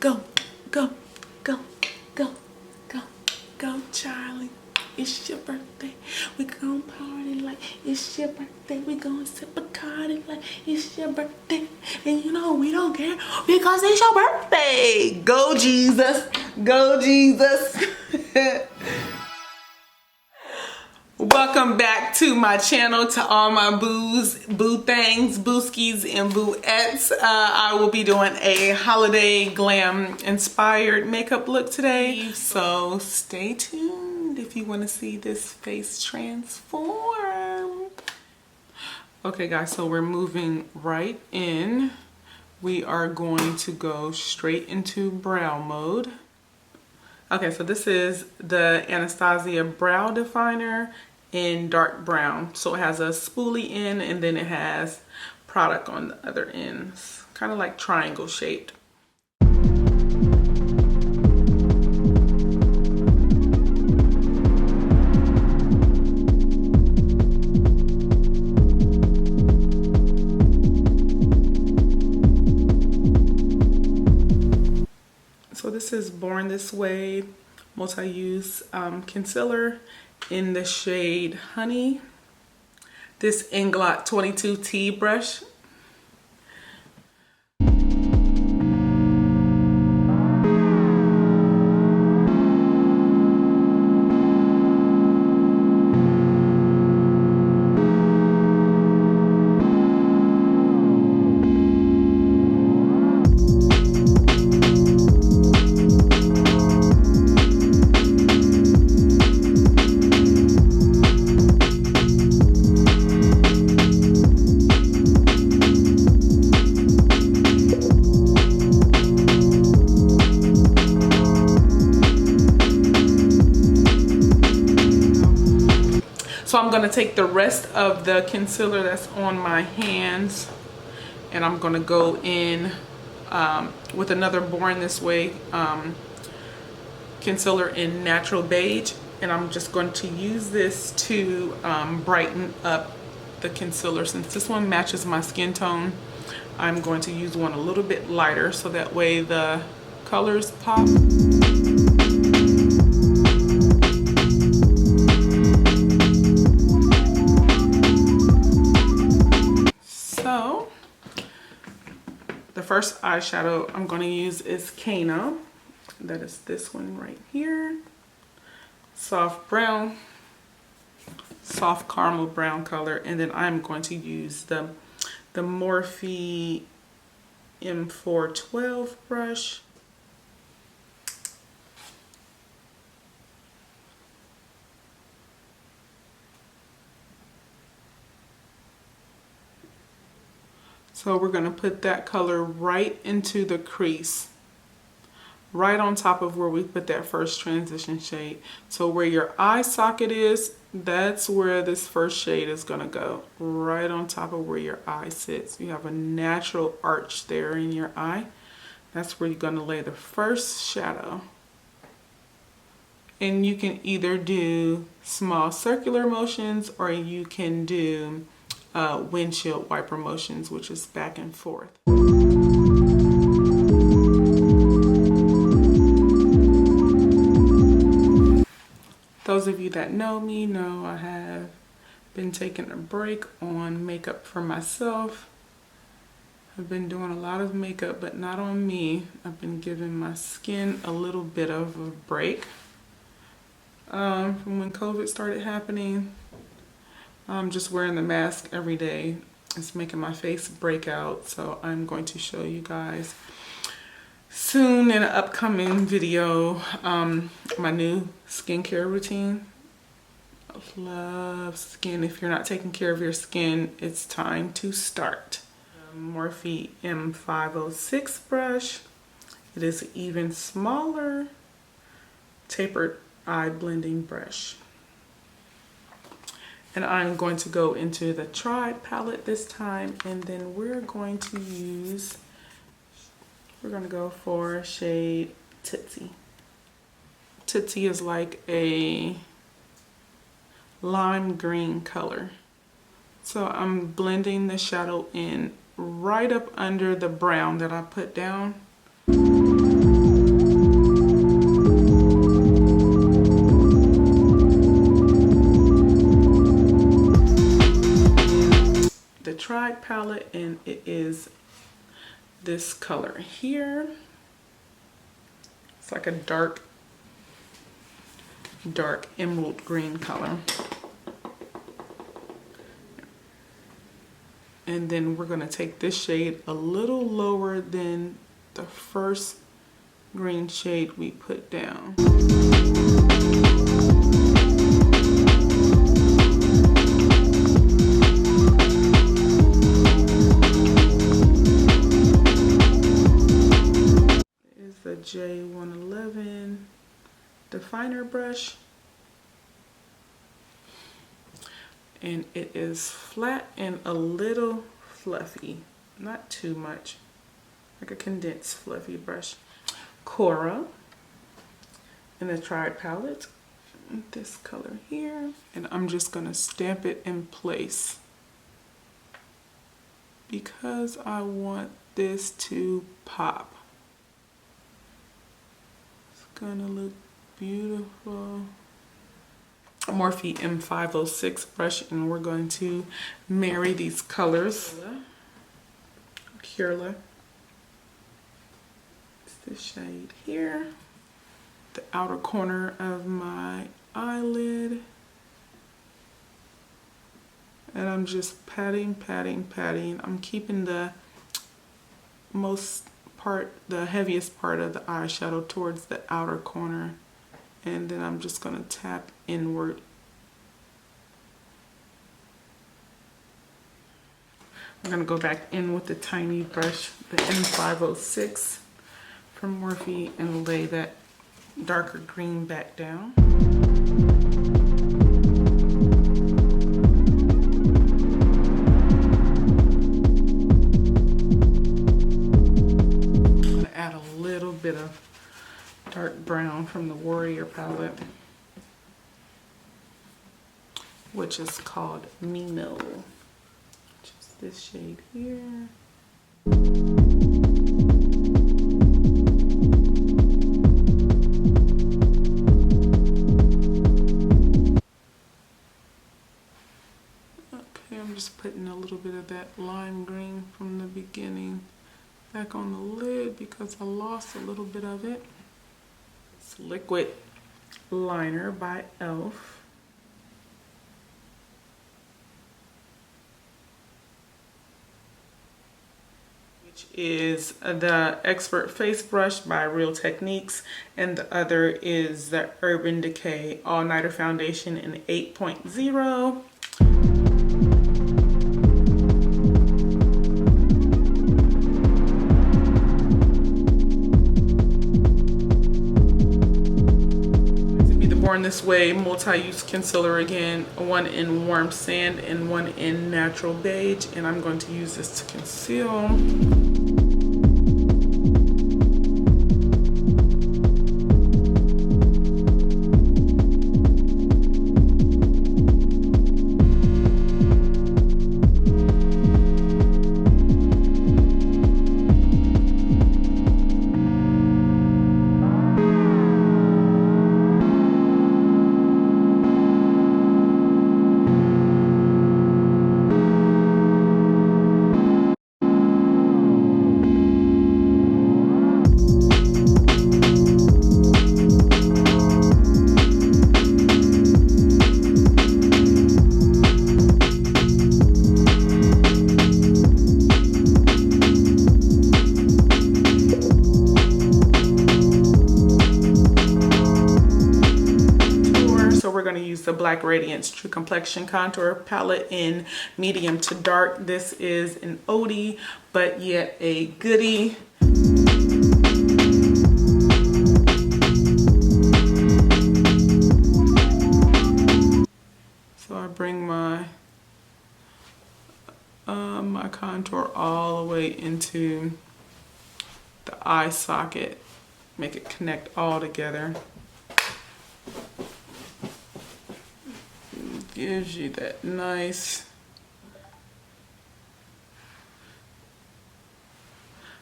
go, go, go, go, go, go, Charlie. It's your birthday. We gon' party like it's your birthday. We gon' sip a Bacardi like it's your birthday. And you know we don't care because it's your birthday. Go Jesus. Go Jesus. Welcome back to my channel, to all my boos, boo things, booskies, and booettes. I will be doing a holiday glam inspired makeup look today, so stay tuned if you want to see this face transform. Okay guys, so we're moving right in. We are going to go straight into brow mode. Okay, so this is the Anastasia brow definer in dark brown. So it has a spoolie end and then it has product on the other ends, kind of like triangle shaped. So this is Born This Way multi-use concealer in the shade Honey. This Inglot 22T brush. So I'm going to take the rest of the concealer that's on my hands and I'm going to go in with another Born This Way concealer in Natural Beige, and I'm just going to use this to brighten up the concealer. Since this one matches my skin tone, I'm going to use one a little bit lighter so that way the colors pop. The first eyeshadow I'm going to use is Kano. That is this one right here. Soft brown, soft caramel brown color. And then I'm going to use the Morphe M412 brush. So we're going to put that color right into the crease, right on top of where we put that first transition shade. So where your eye socket is, that's where this first shade is going to go, right on top of where your eye sits. You have a natural arch there in your eye. That's where you're going to lay the first shadow. And you can either do small circular motions or you can do windshield wiper motions, which is back and forth. Those of you that know me know I have been taking a break on makeup for myself. I've been doing a lot of makeup, but not on me. I've been giving my skin a little bit of a break from when COVID started happening. I'm just wearing the mask every day. It's making my face break out, so I'm going to show you guys soon in an upcoming video my new skincare routine. I love skin. If you're not taking care of your skin, it's time to start. Morphe M506 brush. It is even smaller, tapered eye blending brush. And I'm going to go into the Tried palette this time, and then we're going to go for shade Tootsie. Tootsie is like a lime green color. So I'm blending the shadow in right up under the brown that I put down. Tried palette, and it is this color here. It's like a dark emerald green color. And then we're going to take this shade a little lower than the first green shade we put down. Is the J111 definer brush. And it is flat and a little fluffy, not too much, like a condensed fluffy brush. Cora in the Tried palette, this color here, and I'm just gonna stamp it in place because I want this to pop. It's gonna look beautiful. Morphe M506 brush, and we're going to marry these colors. Curla. It's this shade here. The outer corner of my eyelid. And I'm just patting. I'm keeping the heaviest part of the eyeshadow towards the outer corner. And then I'm just going to tap inward. I'm going to go back in with the tiny brush, the M506 from Morphe, and lay that darker green back down. I'm going to add a little bit of dark brown from the Warrior palette, which is called Mino, which is this shade here. Okay, I'm just putting a little bit of that lime green from the beginning back on the lid because I lost a little bit of it. Liquid liner by e.l.f. which is the Expert Face Brush by Real Techniques, and the other is the Urban Decay All Nighter Foundation in 8.0. This Way multi-use concealer again, one in Warm Sand and one in Natural Beige, and I'm going to use this to conceal. The Black Radiance True Complexion Contour Palette in medium to dark. This is an oldie, but yet a goodie. So I bring my my contour all the way into the eye socket, make it connect all together. Gives you that nice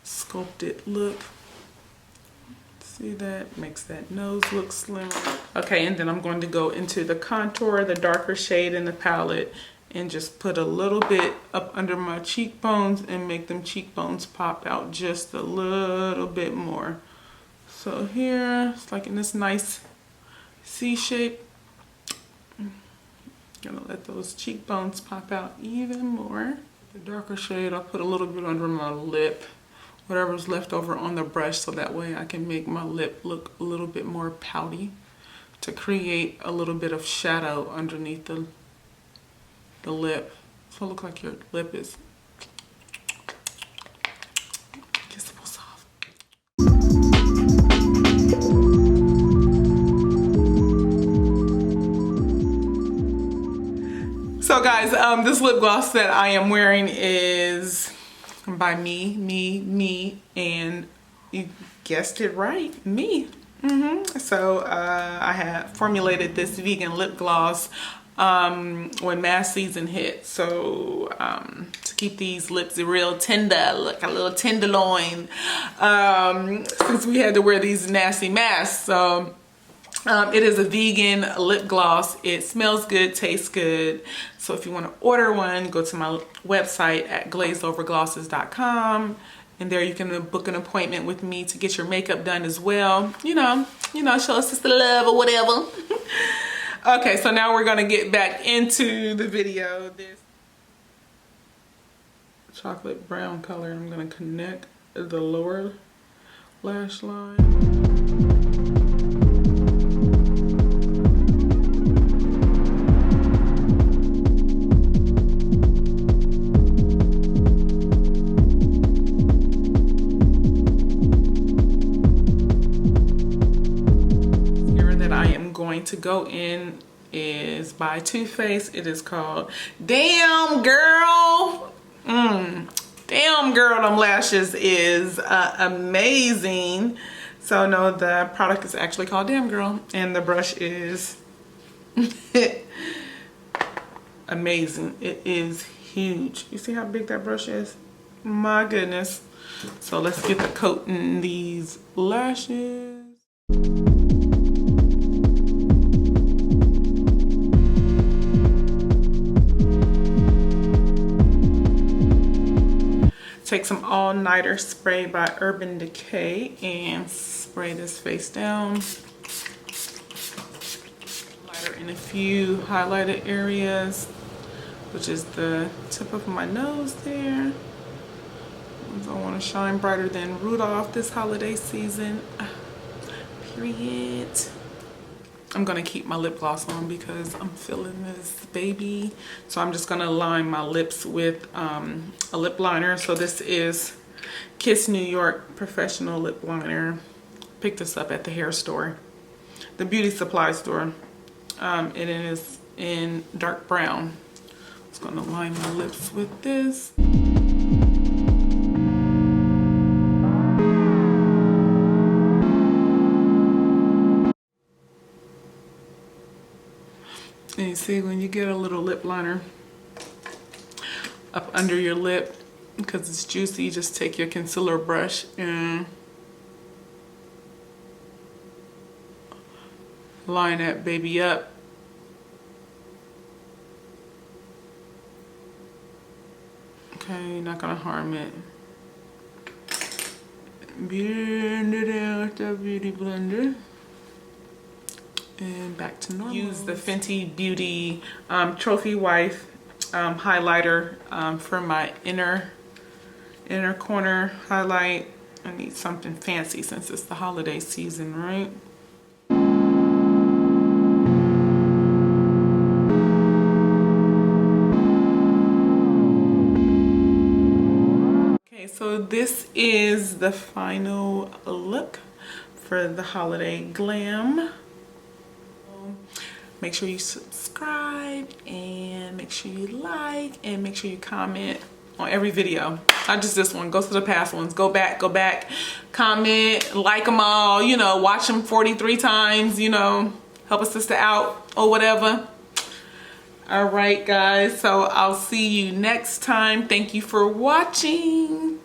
sculpted look. See that? Makes that nose look slimmer. Okay, and then I'm going to go into the contour, the darker shade in the palette, and just put a little bit up under my cheekbones and make them cheekbones pop out just a little bit more. So here, it's like in this nice C shape. Gonna let those cheekbones pop out even more. The darker shade, I'll put a little bit under my lip, whatever's left over on the brush, so that way I can make my lip look a little bit more pouty to create a little bit of shadow underneath the lip. So it look like your lip is kissable soft. So guys, this lip gloss that I am wearing is by me, and you guessed it right, me. So I have formulated this vegan lip gloss when mass season hit. So to keep these lips real tender, like a little tenderloin, since we had to wear these nasty masks. So it is a vegan lip gloss. It smells good, tastes good. So if you want to order one, go to my website at glazedoverglosses.com, and there you can book an appointment with me to get your makeup done as well. You know, show us sister love or whatever. Okay, so now we're gonna get back into the video. This chocolate brown color, I'm gonna connect the lower lash line. To go in is by Too Faced. It is called Damn Girl. Damn Girl, them lashes is amazing. So no, the product is actually called Damn Girl, and the brush is amazing. It is huge. You see how big that brush is? My goodness. So let's get the coat in these lashes. Take some all-nighter spray by Urban Decay and spray this face down. Lighter in a few highlighted areas, which is the tip of my nose there. I want to shine brighter than Rudolph this holiday season. Period. I'm gonna keep my lip gloss on because I'm feeling this baby. So I'm just gonna line my lips with a lip liner. So this is Kiss New York Professional Lip Liner. Picked this up at the hair store, the beauty supply store. It is in dark brown. I'm just gonna line my lips with this. And you see, when you get a little lip liner up under your lip, because it's juicy, you just take your concealer brush and line that baby up. Okay, you're not gonna harm it. Blend it out with the beauty blender. And back to normal. Use the Fenty Beauty Trophy Wife highlighter for my inner corner highlight. I need something fancy since it's the holiday season, right? Okay, so this is the final look for the holiday glam. Make sure you subscribe and make sure you like and make sure you comment on every video. Not just this one, go to the past ones. Go back, comment, like them all, you know, watch them 43 times, you know, help a sister out or whatever. All right, guys, so I'll see you next time. Thank you for watching.